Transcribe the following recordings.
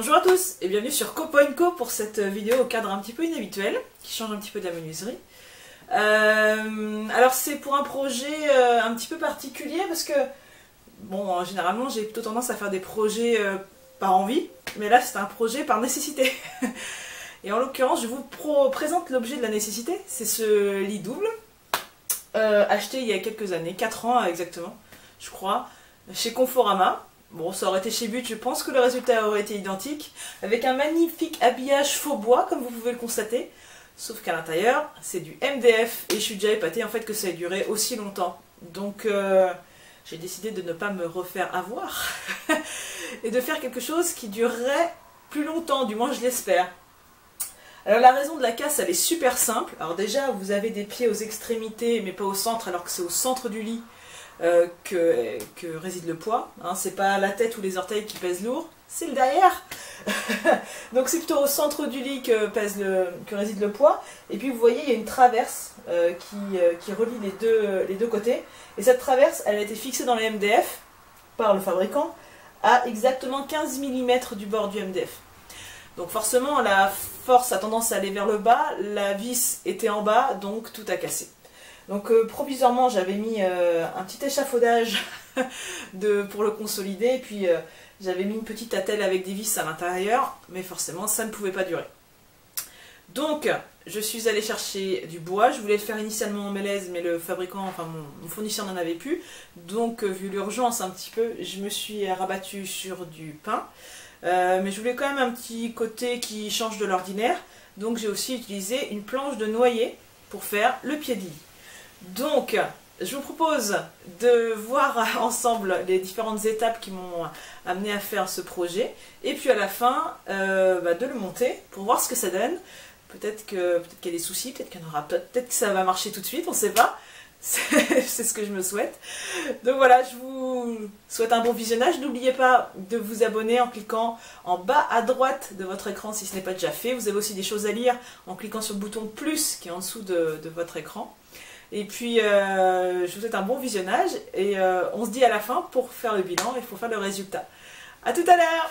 Bonjour à tous et bienvenue sur Copo & Co pour cette vidéo au cadre un petit peu inhabituel, qui change un petit peu de la menuiserie. Alors c'est pour un projet un petit peu particulier parce que, bon, généralement j'ai plutôt tendance à faire des projets par envie, mais là c'est un projet par nécessité. Et en l'occurrence je vous présente l'objet de la nécessité, c'est ce lit double, acheté il y a quelques années, 4 ans exactement, je crois, chez Conforama. Bon, ça aurait été chez But, je pense que le résultat aurait été identique, avec un magnifique habillage faux bois, comme vous pouvez le constater, sauf qu'à l'intérieur, c'est du MDF, et je suis déjà épatée en fait que ça ait duré aussi longtemps. Donc, j'ai décidé de ne pas me refaire avoir, et de faire quelque chose qui durerait plus longtemps, du moins je l'espère. Alors la raison de la casse, elle est super simple. Alors déjà, vous avez des pieds aux extrémités, mais pas au centre, alors que c'est au centre du lit que réside le poids. Hein, c'est pas la tête ou les orteils qui pèsent lourd, c'est le derrière. Donc c'est plutôt au centre du lit que réside le poids. Et puis vous voyez, il y a une traverse qui relie les deux côtés. Et cette traverse, elle a été fixée dans les MDF par le fabricant à exactement 15 mm du bord du MDF. Donc forcément, la force a tendance à aller vers le bas, la vis était en bas, donc tout a cassé. Donc provisoirement, j'avais mis un petit échafaudage pour le consolider, et puis j'avais mis une petite attelle avec des vis à l'intérieur, mais forcément, ça ne pouvait pas durer. Donc, je suis allée chercher du bois. Je voulais le faire initialement en mélèze, mais le fabricant, enfin mon fournisseur n'en avait plus. Donc, vu l'urgence un petit peu, je me suis rabattue sur du pin. Mais je voulais quand même un petit côté qui change de l'ordinaire. Donc, j'ai aussi utilisé une planche de noyer pour faire le pied de lit. Donc, je vous propose de voir ensemble les différentes étapes qui m'ont amené à faire ce projet. Et puis à la fin, de le monter pour voir ce que ça donne. Peut-être qu'il y a des soucis, peut-être qu'il y en aura, peut-être que ça va marcher tout de suite, on ne sait pas. C'est ce que je me souhaite. Donc voilà, je vous souhaite un bon visionnage. N'oubliez pas de vous abonner en cliquant en bas à droite de votre écran si ce n'est pas déjà fait. Vous avez aussi des choses à lire en cliquant sur le bouton plus qui est en dessous de votre écran. Et puis, je vous souhaite un bon visionnage et on se dit à la fin pour faire le bilan et pour faire le résultat. A tout à l'heure!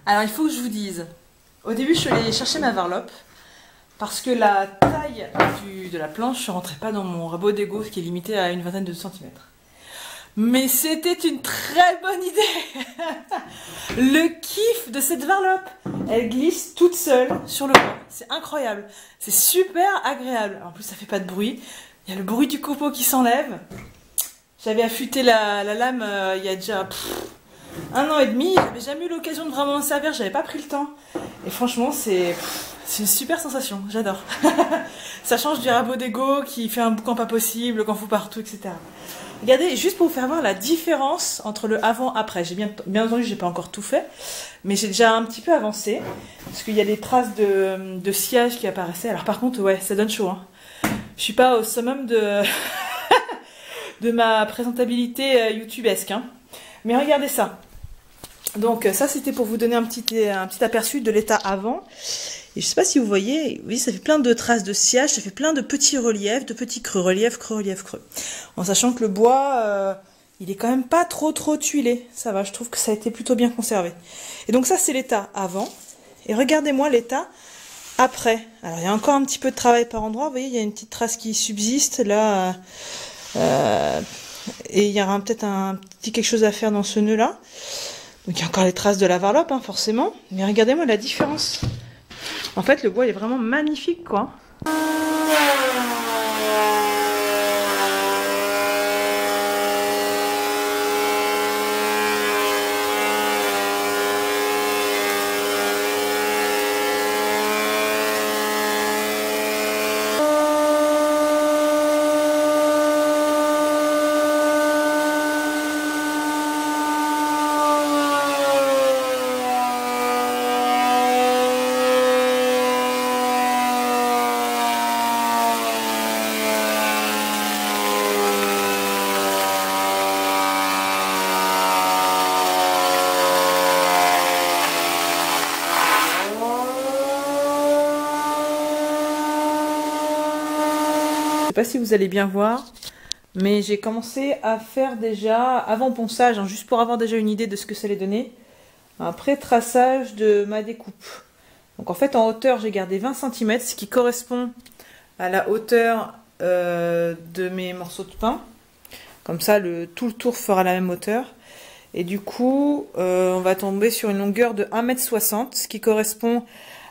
Alors il faut que je vous dise, au début je suis allée chercher ma varlope parce que la taille de la planche ne rentrait pas dans mon rabot d'ego qui est limité à une vingtaine de centimètres. Mais c'était une très bonne idée. Le kiff de cette varlope. Elle glisse toute seule sur le bois. C'est incroyable. C'est super agréable. En plus, ça fait pas de bruit. Il y a le bruit du copeau qui s'enlève. J'avais affûté la lame il y a déjà 1 an et demi. J'avais jamais eu l'occasion de vraiment m'en servir. J'avais pas pris le temps. Et franchement, c'est une super sensation. J'adore. Ça change du rabot d'ego qui fait un boucan pas possible, qu'on fout partout, etc. Regardez, juste pour vous faire voir la différence entre le avant-après. J'ai bien entendu, j'ai pas encore tout fait, mais j'ai déjà un petit peu avancé, parce qu'il y a des traces de sillage qui apparaissaient. Alors par contre, ouais, ça donne chaud. Hein. Je suis pas au summum de, de ma présentabilité youtubesque. Hein. Mais regardez ça. Donc ça, c'était pour vous donner un petit aperçu de l'état avant. Et je sais pas si vous voyez, oui, ça fait plein de traces de sillage, ça fait plein de petits reliefs, de petits creux, relief, creux, relief, creux. En sachant que le bois, il est quand même pas trop tuilé. Ça va, je trouve que ça a été plutôt bien conservé. Et donc ça, c'est l'état avant. Et regardez-moi l'état après. Alors, il y a encore un petit peu de travail par endroit. Vous voyez, il y a une petite trace qui subsiste là. Et il y aura peut-être un petit quelque chose à faire dans ce nœud-là. Donc, il y a encore les traces de la varlope, hein, forcément. Mais regardez-moi la différence. En fait, le bois il est vraiment magnifique, quoi. Je sais pas si vous allez bien voir, mais j'ai commencé à faire déjà, avant ponçage, hein, juste pour avoir déjà une idée de ce que ça allait donner, un pré-traçage de ma découpe. Donc en fait en hauteur j'ai gardé 20 cm, ce qui correspond à la hauteur de mes morceaux de pain. Comme ça tout le tour fera la même hauteur. Et du coup on va tomber sur une longueur de 1,60 m, ce qui correspond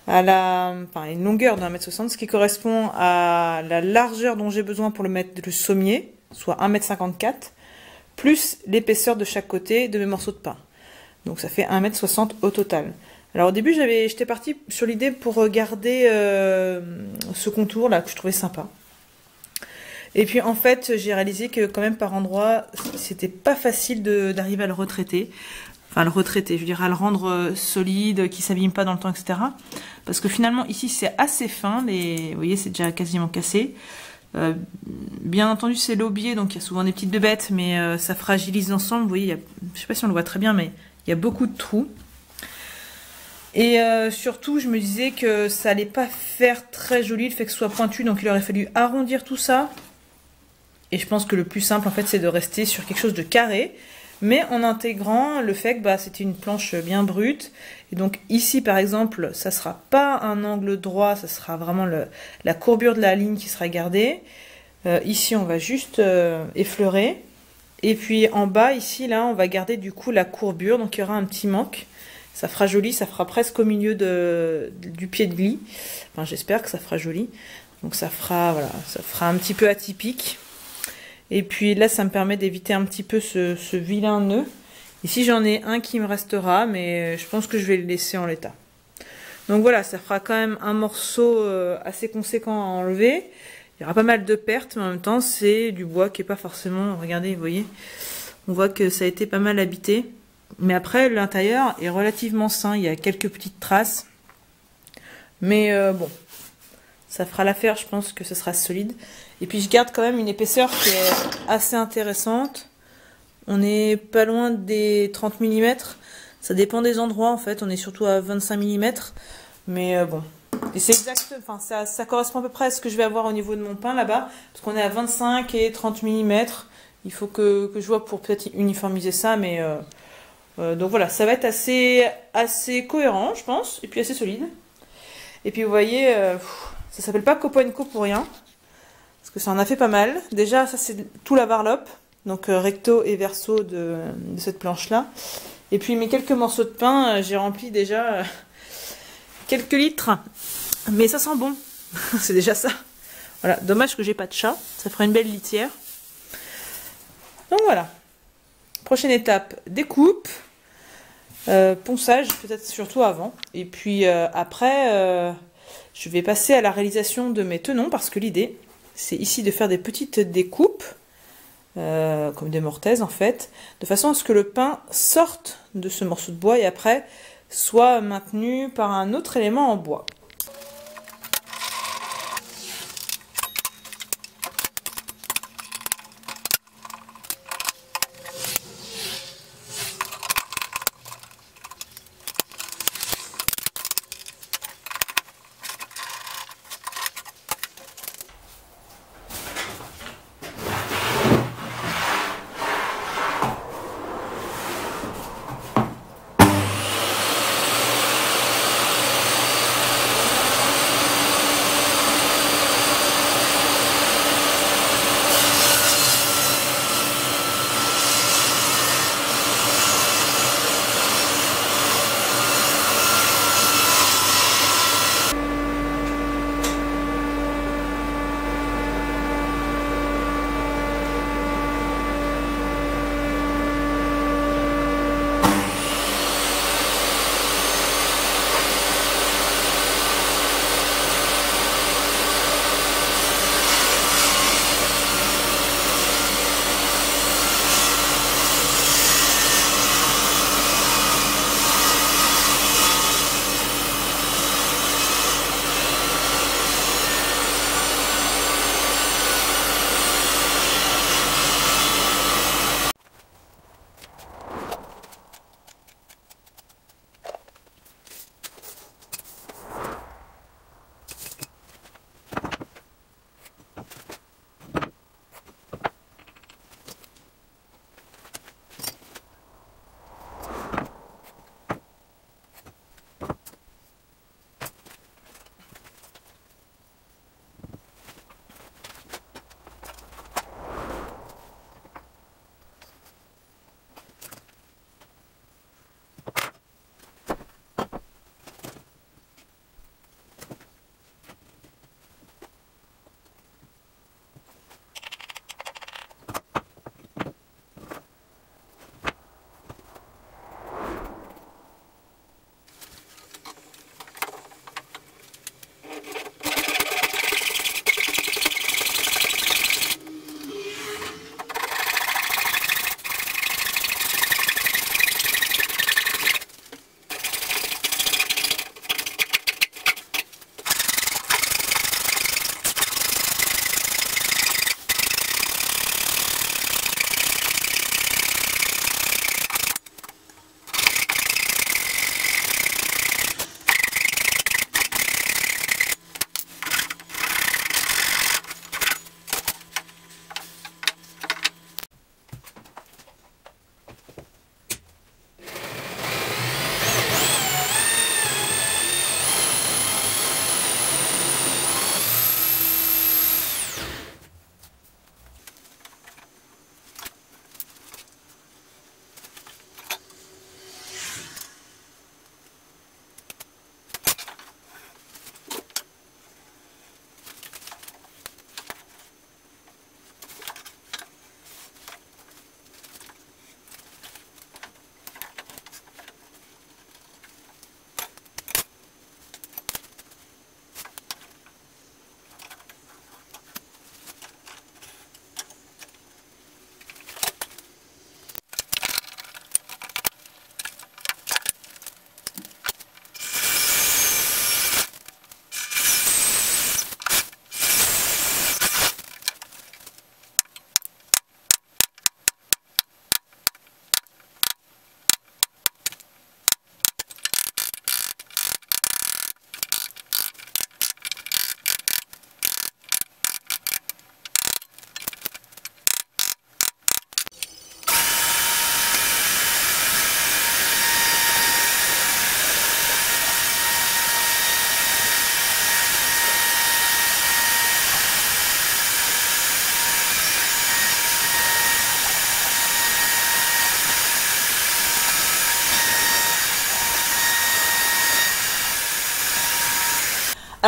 à une longueur de 1,60 m, ce qui correspond à la largeur dont j'ai besoin pour le sommier, soit 1,54 m, plus l'épaisseur de chaque côté de mes morceaux de pain. Donc ça fait 1,60 m au total. Alors au début j'étais partie sur l'idée pour garder ce contour là que je trouvais sympa. Et puis en fait j'ai réalisé que quand même par endroit c'était pas facile d'arriver à le retraiter. Enfin, le retraiter, je veux dire, à le rendre solide, qui s'abîme pas dans le temps, etc. Parce que finalement, ici, c'est assez fin. Vous voyez, c'est déjà quasiment cassé. Bien entendu, c'est l'aubier, donc il y a souvent des petites bébêtes, mais ça fragilise l'ensemble. Vous voyez, je sais pas si on le voit très bien, mais il y a beaucoup de trous. Et surtout, je me disais que ça allait pas faire très joli, le fait que ce soit pointu, donc il aurait fallu arrondir tout ça. Et je pense que le plus simple, en fait, c'est de rester sur quelque chose de carré. Mais en intégrant le fait que c'était une planche bien brute. Et donc ici par exemple, ça sera pas un angle droit, ça sera vraiment la courbure de la ligne qui sera gardée. Ici on va juste effleurer. Et puis en bas ici là on va garder du coup la courbure, donc il y aura un petit manque. Ça fera joli, ça fera presque au milieu du pied de lit. Enfin j'espère que ça fera joli. Donc ça fera, voilà, ça fera un petit peu atypique. Et puis là, ça me permet d'éviter un petit peu ce vilain nœud. Ici, j'en ai un qui me restera, mais je pense que je vais le laisser en l'état. Donc voilà, ça fera quand même un morceau assez conséquent à enlever. Il y aura pas mal de pertes, mais en même temps, c'est du bois qui est pas forcément... Regardez, vous voyez, on voit que ça a été pas mal habité. Mais après, l'intérieur est relativement sain. Il y a quelques petites traces. Mais bon, ça fera l'affaire, je pense que ce sera solide. Et puis je garde quand même une épaisseur qui est assez intéressante. On n'est pas loin des 30 mm. Ça dépend des endroits en fait. On est surtout à 25 mm. Mais bon. Et c'est exact. Enfin, ça correspond à peu près à ce que je vais avoir au niveau de mon pain là-bas. Parce qu'on est à 25 et 30 mm. Il faut que je vois pour peut-être uniformiser ça. Mais donc voilà, ça va être assez cohérent, je pense. Et puis assez solide. Et puis vous voyez, ça s'appelle pas Copo & Co pour rien. Parce que ça en a fait pas mal. Déjà, ça c'est tout la varlope. donc recto et verso de cette planche-là. Et puis mes quelques morceaux de pain, j'ai rempli déjà quelques litres. Mais ça sent bon, c'est déjà ça. Voilà, dommage que j'ai pas de chat, ça ferait une belle litière. Donc voilà. Prochaine étape, découpe, ponçage, peut-être surtout avant. Et puis après, je vais passer à la réalisation de mes tenons parce que l'idée, c'est ici de faire des petites découpes, comme des mortaises en fait, de façon à ce que le pain sorte de ce morceau de bois et après soit maintenu par un autre élément en bois.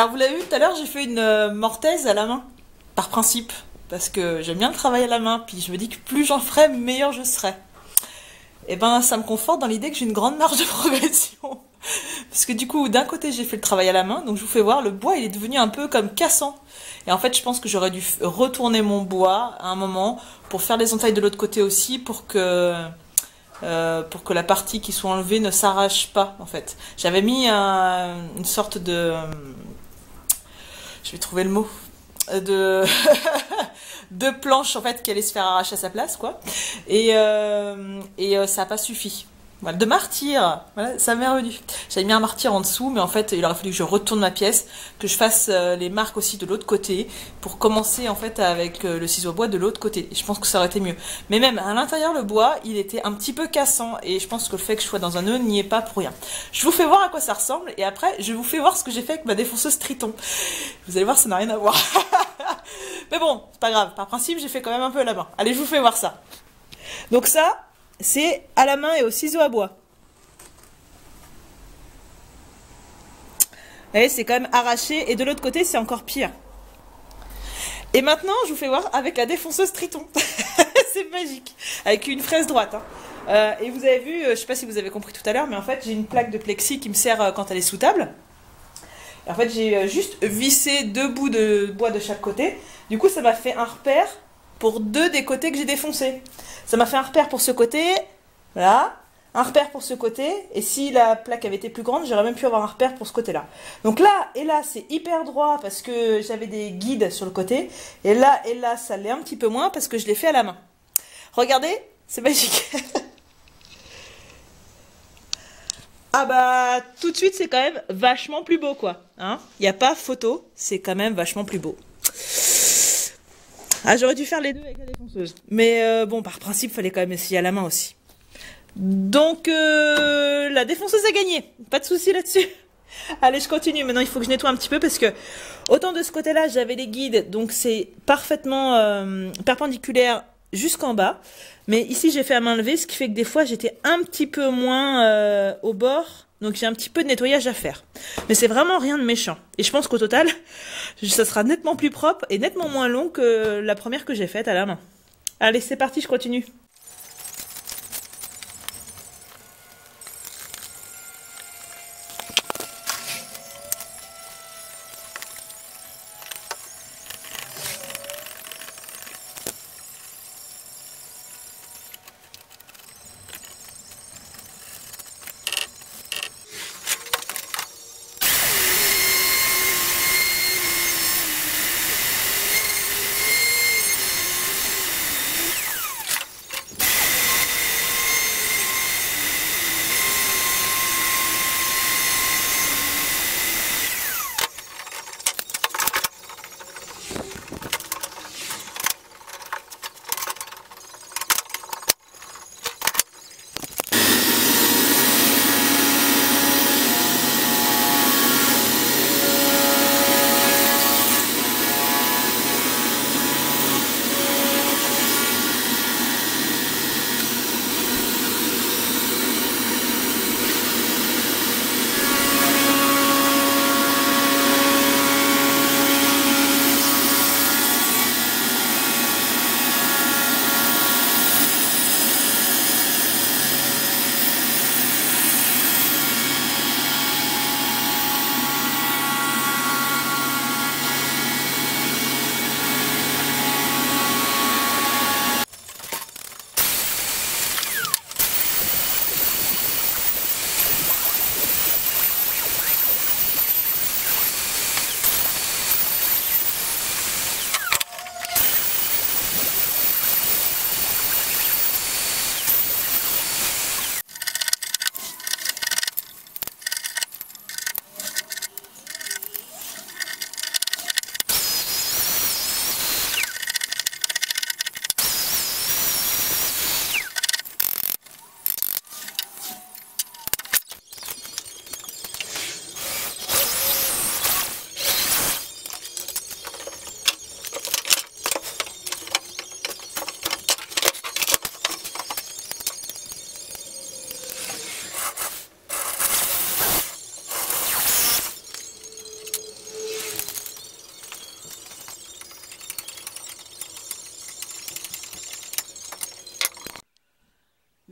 Alors vous l'avez vu tout à l'heure, j'ai fait une mortaise à la main, par principe, parce que j'aime bien le travail à la main, puis je me dis que plus j'en ferai, meilleur je serai. Et ben ça me conforte dans l'idée que j'ai une grande marge de progression. Parce que du coup, d'un côté j'ai fait le travail à la main, donc je vous fais voir, le bois il est devenu un peu comme cassant. Et en fait je pense que j'aurais dû retourner mon bois à un moment, pour faire les entailles de l'autre côté aussi, pour que la partie qui soit enlevée ne s'arrache pas en fait. J'avais mis une sorte de... je vais trouver le mot. De... de planches en fait qui allaient se faire arracher à sa place quoi. Et ça n'a pas suffi. Voilà, de martyr, voilà, ça m'est revenu. J'avais mis un martyr en dessous, mais en fait, il aurait fallu que je retourne ma pièce, que je fasse les marques aussi de l'autre côté, pour commencer en fait avec le ciseau à bois de l'autre côté. Et je pense que ça aurait été mieux. Mais même à l'intérieur, le bois, il était un petit peu cassant, et je pense que le fait que je sois dans un nœud n'y est pas pour rien. Je vous fais voir à quoi ça ressemble, et après, je vous fais voir ce que j'ai fait avec ma défonceuse Triton. Vous allez voir, ça n'a rien à voir. Mais bon, c'est pas grave. Par principe, j'ai fait quand même un peu à la main. Allez, je vous fais voir ça. Donc ça, c'est à la main et au ciseau à bois. Vous voyez, c'est quand même arraché. Et de l'autre côté, c'est encore pire. Et maintenant, je vous fais voir avec la défonceuse Triton. C'est magique. Avec une fraise droite. Hein. Et vous avez vu, je sais pas si vous avez compris tout à l'heure, mais en fait, j'ai une plaque de plexi qui me sert quand elle est sous table. Et en fait, j'ai juste vissé 2 bouts de bois de chaque côté. Du coup, ça m'a fait un repère pour 2 des côtés que j'ai défoncés. Ça m'a fait un repère pour ce côté, voilà, un repère pour ce côté, et si la plaque avait été plus grande, j'aurais même pu avoir un repère pour ce côté-là. Donc là et là, c'est hyper droit parce que j'avais des guides sur le côté, et là, ça l'est un petit peu moins parce que je l'ai fait à la main. Regardez, c'est magique. Ah bah, tout de suite, c'est quand même vachement plus beau, quoi. Hein, y a pas photo, c'est quand même vachement plus beau. Ah, j'aurais dû faire les deux avec la défonceuse. Mais bon, par principe, il fallait quand même essayer à la main aussi. Donc, la défonceuse a gagné. Pas de souci là-dessus. Allez, je continue. Maintenant, il faut que je nettoie un petit peu parce que, autant de ce côté-là, j'avais les guides. Donc, c'est parfaitement perpendiculaire jusqu'en bas. Mais ici, j'ai fait à main levée, ce qui fait que des fois, j'étais un petit peu moins au bord. Donc, j'ai un petit peu de nettoyage à faire. Mais c'est vraiment rien de méchant. Et je pense qu'au total, ça sera nettement plus propre et nettement moins long que la première que j'ai faite à la main. Allez, c'est parti, je continue.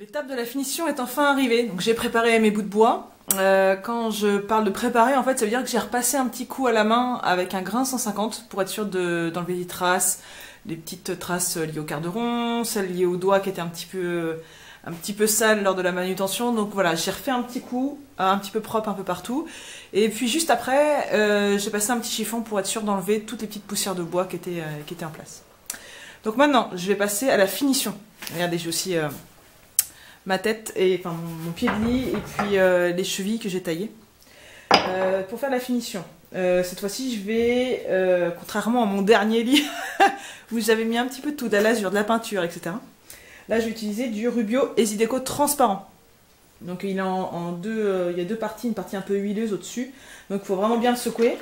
L'étape de la finition est enfin arrivée. Donc j'ai préparé mes bouts de bois. Quand je parle de préparer, en fait, ça veut dire que j'ai repassé un petit coup à la main avec un grain 150 pour être sûr d'enlever les traces, les petites traces liées au quart de rond, celles liées au doigt qui étaient un petit peu sales lors de la manutention. Donc voilà, j'ai refait un petit coup, un petit peu propre un peu partout. Et puis juste après, j'ai passé un petit chiffon pour être sûr d'enlever toutes les petites poussières de bois qui étaient en place. Donc maintenant, je vais passer à la finition. Regardez, j'ai aussi ma tête, enfin mon pied de lit et puis les chevilles que j'ai taillées. Pour faire la finition, cette fois-ci, je vais, contrairement à mon dernier lit, où j'avais mis un petit peu de tout, de l'azur, de la peinture, etc. Là, je vais utiliser du Rubio Easy Deco transparent. Donc il est en deux, il y a deux parties, une partie un peu huileuse au-dessus. Donc il faut vraiment bien le secouer.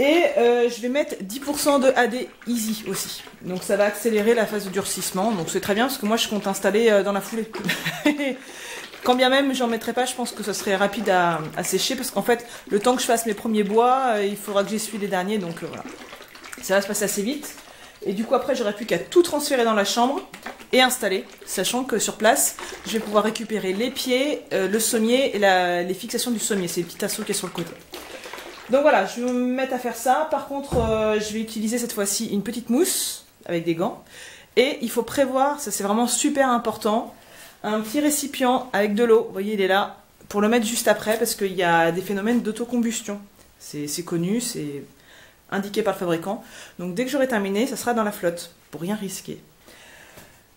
Et je vais mettre 10% de AD Easy aussi. Donc ça va accélérer la phase de durcissement. Donc c'est très bien parce que moi je compte installer dans la foulée. Quand bien même j'en mettrai pas, je pense que ce serait rapide à sécher. Parce qu'en fait, le temps que je fasse mes premiers bois, il faudra que j'essuie les derniers. Donc voilà. Ça va se passer assez vite. Et du coup après j'aurai plus qu'à tout transférer dans la chambre et installer. Sachant que sur place, je vais pouvoir récupérer les pieds, le sommier et les fixations du sommier. C'est le petit assaut qui est sur le côté. Donc voilà, je vais me mettre à faire ça. Par contre, je vais utiliser cette fois-ci une petite mousse avec des gants. Et il faut prévoir, ça c'est vraiment super important, un petit récipient avec de l'eau. Vous voyez, il est là, pour le mettre juste après parce qu'il y a des phénomènes d'autocombustion. C'est connu, c'est indiqué par le fabricant. Donc dès que j'aurai terminé, ça sera dans la flotte, pour rien risquer.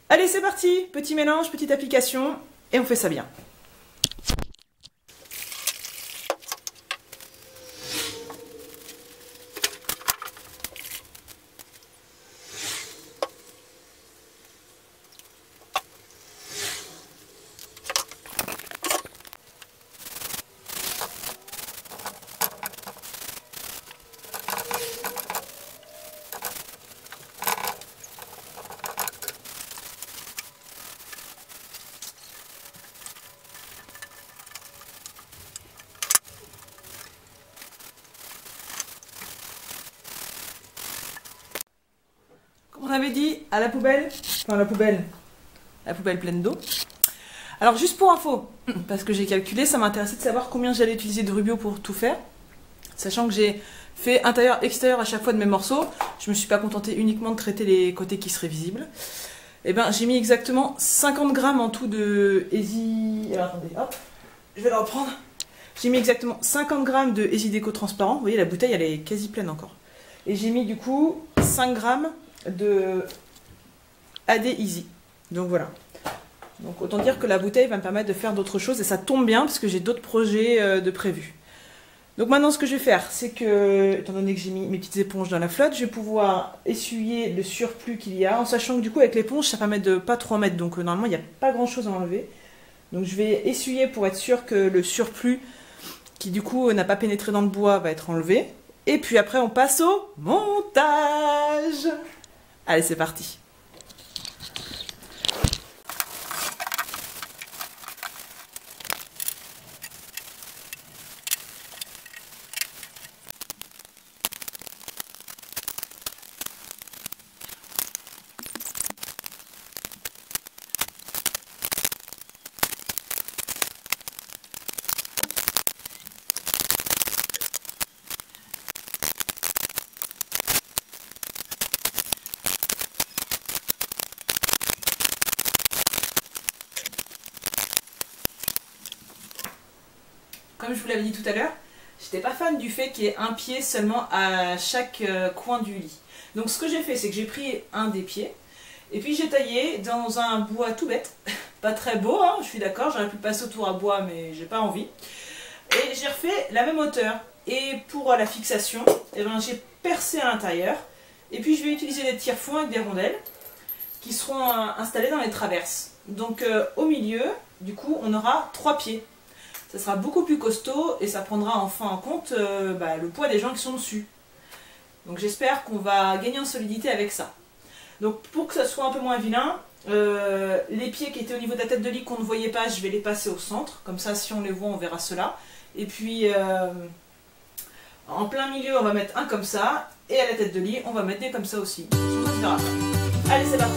Allez, c'est parti. Petit mélange, petite application, et on fait ça bien. On avait dit à la poubelle, enfin la poubelle pleine d'eau. Alors juste pour info, parce que j'ai calculé, ça m'intéressait de savoir combien j'allais utiliser de Rubio pour tout faire. Sachant que j'ai fait intérieur-extérieur à chaque fois de mes morceaux, je me suis pas contentée uniquement de traiter les côtés qui seraient visibles. Et ben j'ai mis exactement 50 grammes en tout de Easy... Alors attendez, hop, je vais le reprendre. J'ai mis exactement 50 grammes de Easy Deco transparent. Vous voyez, la bouteille elle est quasi pleine encore. Et j'ai mis du coup 5 grammes de AD Easy. Donc voilà. Donc autant dire que la bouteille va me permettre de faire d'autres choses et ça tombe bien parce que j'ai d'autres projets de prévus. Donc maintenant ce que je vais faire, c'est que, étant donné que j'ai mis mes petites éponges dans la flotte, je vais pouvoir essuyer le surplus qu'il y a, en sachant que du coup avec l'éponge ça permet de pas trop en mettre, donc normalement il n'y a pas grand chose à enlever. Donc je vais essuyer pour être sûr que le surplus qui du coup n'a pas pénétré dans le bois va être enlevé. Et puis après on passe au montage. Allez, c'est parti. Comme je vous l'avais dit tout à l'heure, j'étais pas fan du fait qu'il y ait un pied seulement à chaque coin du lit. Donc ce que j'ai fait, c'est que j'ai pris un des pieds, et puis j'ai taillé dans un bois tout bête, pas très beau, hein, je suis d'accord, j'aurais pu passer autour à bois, mais j'ai pas envie. Et j'ai refait la même hauteur, et pour la fixation, eh ben, j'ai percé à l'intérieur, et puis je vais utiliser des tire-fonds avec des rondelles, qui seront installées dans les traverses. Donc au milieu, du coup, on aura 3 pieds. Ça sera beaucoup plus costaud et ça prendra enfin en compte le poids des gens qui sont dessus. Donc j'espère qu'on va gagner en solidité avec ça. Donc pour que ça soit un peu moins vilain, les pieds qui étaient au niveau de la tête de lit qu'on ne voyait pas, je vais les passer au centre. Comme ça, si on les voit, on verra cela. Et puis en plein milieu, on va mettre un comme ça. Et à la tête de lit, on va mettre des comme ça aussi. Ça se verra. Allez, c'est parti.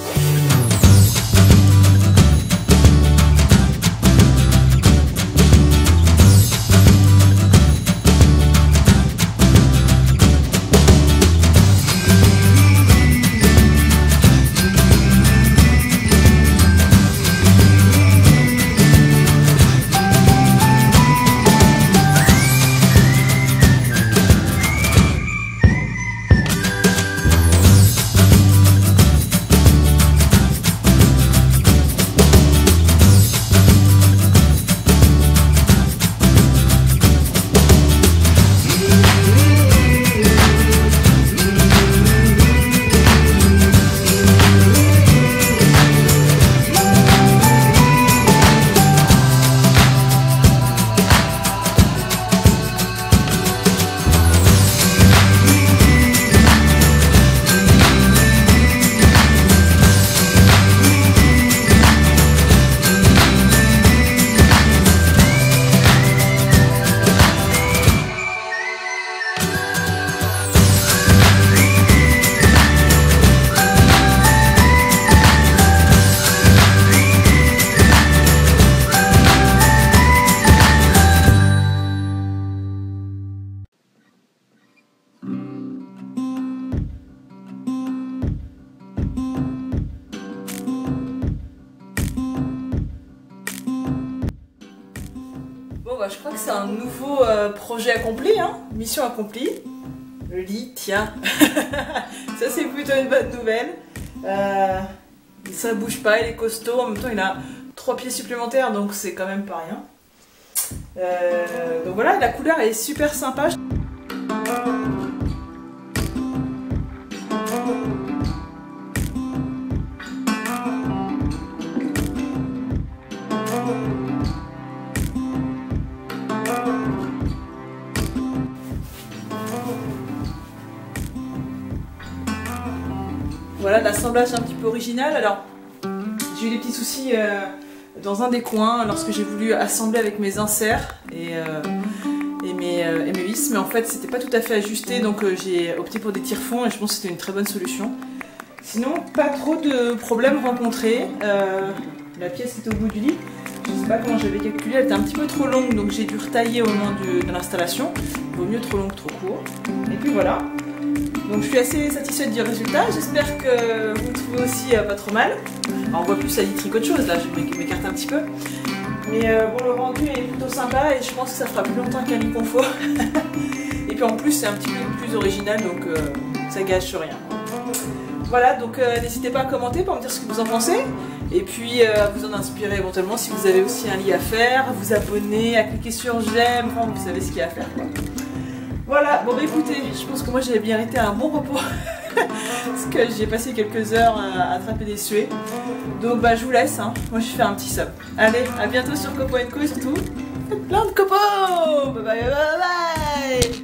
quoi, je crois que c'est un nouveau projet accompli, hein. Mission accomplie. Le lit, tiens. Ça c'est plutôt une bonne nouvelle. Ça bouge pas, il est costaud, en même temps il a 3 pieds supplémentaires, donc c'est quand même pas rien. Donc voilà, la couleur est super sympa. Voilà l'assemblage un petit peu original. Alors j'ai eu des petits soucis dans un des coins lorsque j'ai voulu assembler avec mes inserts et mes vis, mais en fait c'était pas tout à fait ajusté, donc j'ai opté pour des tire-fonds et je pense que c'était une très bonne solution. Sinon pas trop de problèmes rencontrés. La pièce est au bout du lit. Je sais pas comment j'avais calculé, elle était un petit peu trop longue, donc j'ai dû retailler au moment de l'installation. Vaut mieux trop long que trop court. Et puis voilà. Donc je suis assez satisfaite du résultat, j'espère que vous le trouvez aussi pas trop mal. Alors, on voit plus la literie qu'autre chose, là je m'écarte un petit peu. Mais bon, le rendu est plutôt sympa et je pense que ça fera plus longtemps qu'un lit confort. Et puis en plus c'est un petit peu plus original, donc ça gâche rien. Voilà, donc n'hésitez pas à commenter pour me dire ce que vous en pensez. Et puis à vous en inspirer éventuellement si vous avez aussi un lit à faire, à vous abonner, à cliquer sur j'aime, enfin, vous savez ce qu'il y a à faire quoi. Voilà, bon bah écoutez, je pense que moi j'ai bien été un bon repos parce que j'ai passé quelques heures à attraper des suées. Donc bah je vous laisse, hein. Moi je vais faire un petit sub. Allez, à bientôt sur Copo & Co et surtout, faites plein de copeaux. Bye bye bye bye.